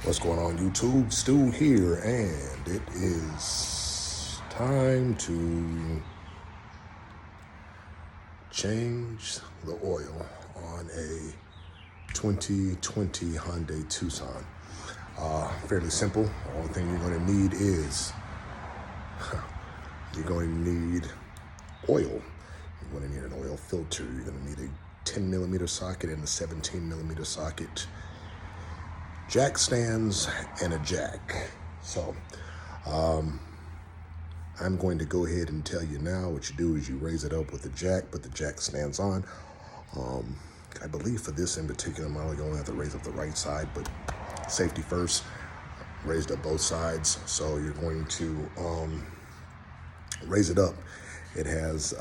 What's going on, YouTube? Stu here, and it is time to change the oil on a 2020 Hyundai Tucson. Fairly simple. The only thing you're going to need is you're going to need oil. You're going to need an oil filter. You're going to need a 10mm socket and a 17mm socket, jack stands, and a jack. So I'm going to go ahead and tell you now. What you do is you raise it up with the jack, put the jack stands on. I believe for this in particular model, you only have to raise up the right side, but safety first, raised up both sides. So you're going to raise it up. It has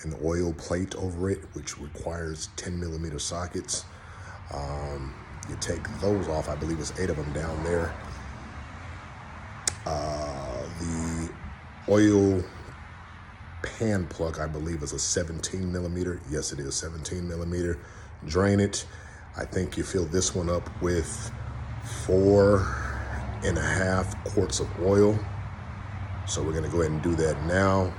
an oil plate over it, which requires 10mm sockets. You take those off. I believe it's 8 of them down there. The oil pan plug, I believe, is a 17mm. Yes, it is 17mm. Drain it. I think you fill this one up with 4.5 quarts of oil. So we're gonna go ahead and do that now.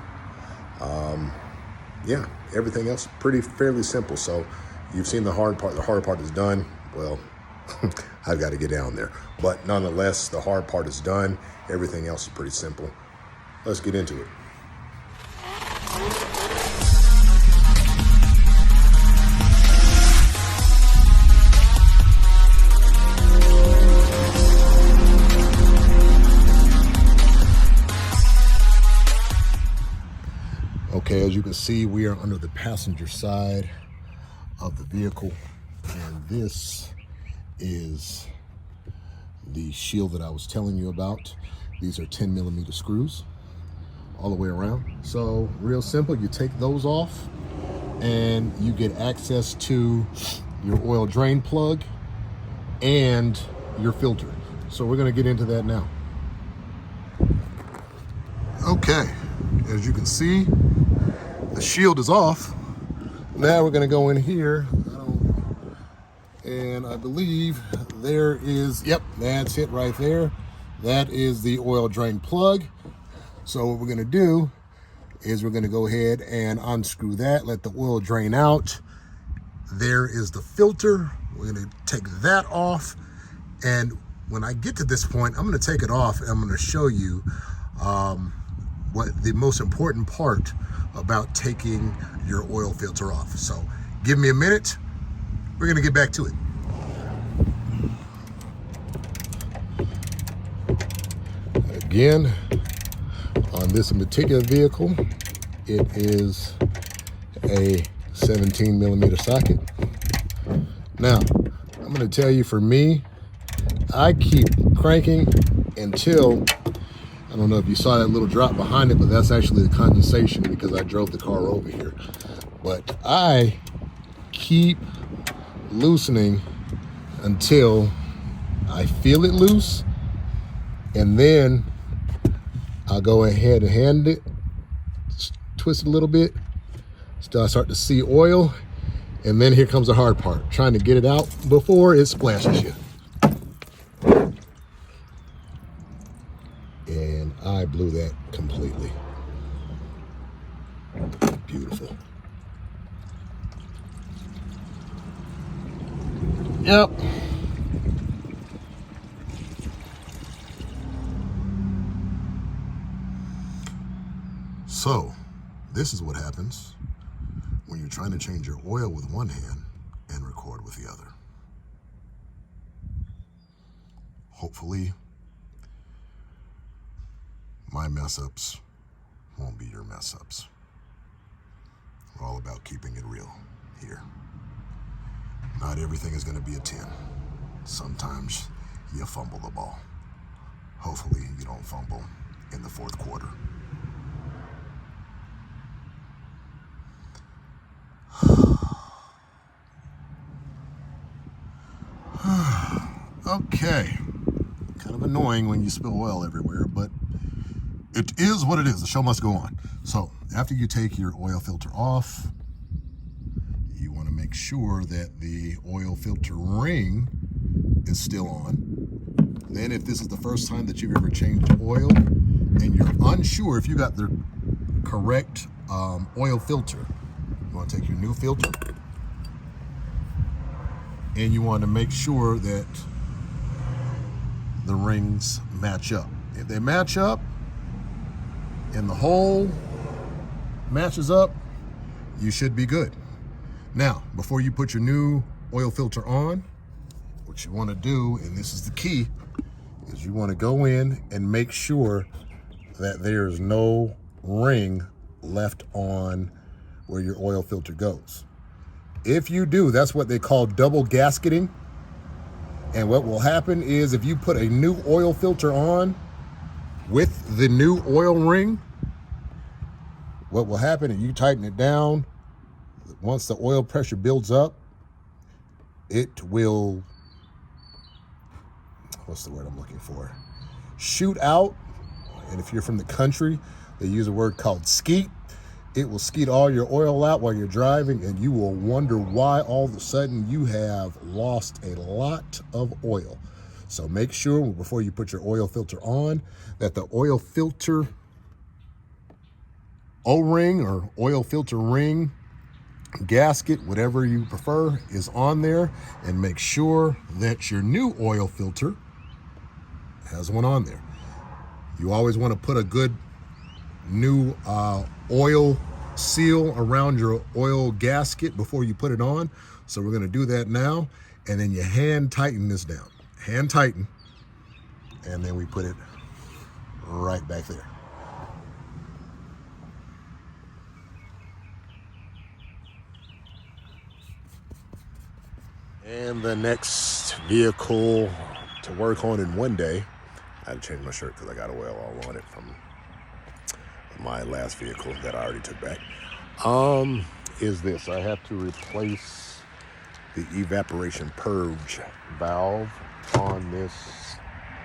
Yeah, everything else fairly simple. So you've seen the hard part. The hard part is done. Well, I've got to get down there. But nonetheless, the hard part is done. Everything else is pretty simple. Let's get into it. Okay, as you can see, we are under the passenger side of the vehicle, and this is the shield that I was telling you about. These are 10mm screws all the way around. So real simple, you take those off and you get access to your oil drain plug and your filter. So we're going to get into that now. Okay, as you can see, the shield is off. Now we're going to go in here, and I believe there is, yep, that's it right there. That is the oil drain plug. So what we're going to do is we're going to go ahead and unscrew that, let the oil drain out. There is the filter. We're going to take that off, and when I get to this point, I'm going to take it off and I'm going to show you what the most important part about taking your oil filter off. So give me a minute. We're going to get back to it. Again, on this particular vehicle, it is a 17mm socket. Now, I'm going to tell you, for me, I keep cranking until, I don't know if you saw that little drop behind it, but that's actually the condensation because I drove the car over here. But I keep loosening until I feel it loose, and then I'll go ahead and hand it, twist it a little bit, so I start to see oil, and then here comes the hard part, trying to get it out before it splashes you. And I blew that completely. Beautiful. Yep. So, this is what happens when you're trying to change your oil with one hand and record with the other. Hopefully, my mess-ups won't be your mess-ups. We're all about keeping it real here. Not everything is going to be a 10. Sometimes you fumble the ball. Hopefully you don't fumble in the fourth quarter. Okay. Kind of annoying when you spill oil everywhere, but it is what it is. The show must go on. So after you take your oil filter off, you want to make sure that the oil filter ring is still on. Then if this is the first time that you've ever changed oil and you're unsure if you got the correct oil filter, you want to take your new filter and you want to make sure that the rings match up. If they match up and the hole matches up, you should be good. Now, before you put your new oil filter on, what you want to do, and this is the key, is you want to go in and make sure that there's no ring left on where your oil filter goes. If you do, that's what they call double gasketing. And what will happen is if you put a new oil filter on with the new oil ring, what will happen is you tighten it down. Once the oil pressure builds up, it will, what's the word I'm looking for? Shoot out. And if you're from the country, they use a word called skeet. It will skeet all your oil out while you're driving, and you will wonder why all of a sudden you have lost a lot of oil. So make sure before you put your oil filter on that the oil filter O-ring or oil filter ring, gasket, whatever you prefer, is on there, and make sure that your new oil filter has one on there. You always want to put a good new oil seal around your oil gasket before you put it on. So we're going to do that now, and then you hand tighten this down. Hand tighten, and then we put it right back there. And the next vehicle to work on in one day, I had to change my shirt because I got oil all on it from my last vehicle that I already took back, is this. I have to replace the evaporation purge valve on this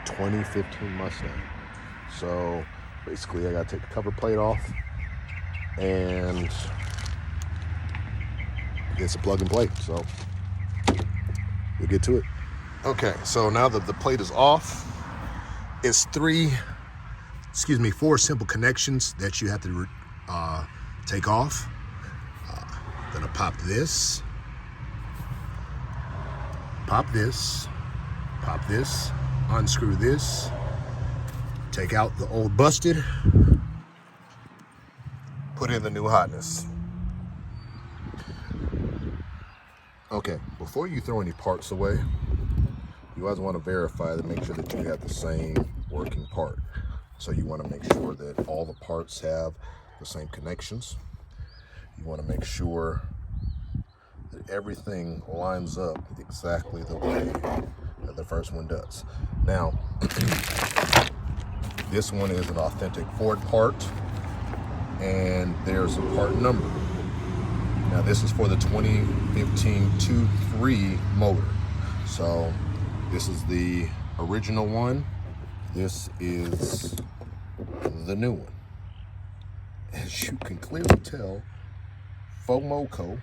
2015 Mustang. So basically I got to take the cover plate off, and it's a plug and play. So we'll get to it. Okay, so now that the plate is off, it's four simple connections that you have to take off. Gonna pop this, unscrew this, take out the old busted, put in the new hotness. Okay, before you throw any parts away, you always want to verify to make sure that you have the same working part. So you want to make sure that all the parts have the same connections. You want to make sure that everything lines up exactly the way that the first one does. Now, this one is an authentic Ford part, and there's a part number. Now this is for the 2015 2.3 motor. So this is the original one. This is the new one. As you can clearly tell, FOMOCO.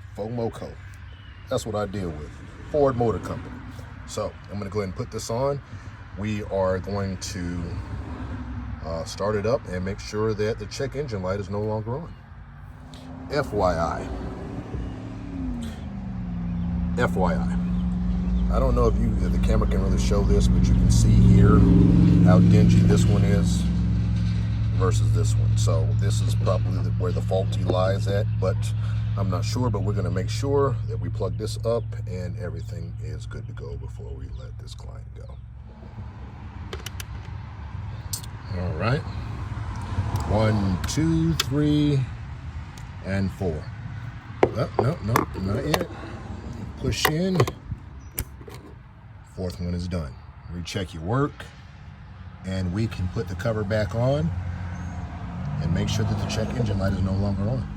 That's what I deal with, Ford Motor Company. So I'm gonna go ahead and put this on. We are going to start it up and make sure that the check engine light is no longer on. FYI, I don't know if the camera can really show this, but you can see here how dingy this one is versus this one. So this is probably where the faulty lies at, but I'm not sure. But we're going to make sure that we plug this up and everything is good to go before we let this client go. All right, 1, 2, 3, and 4. Oh, no, not yet. Push in. Fourth one is done. Recheck your work, and we can put the cover back on and make sure that the check engine light is no longer on.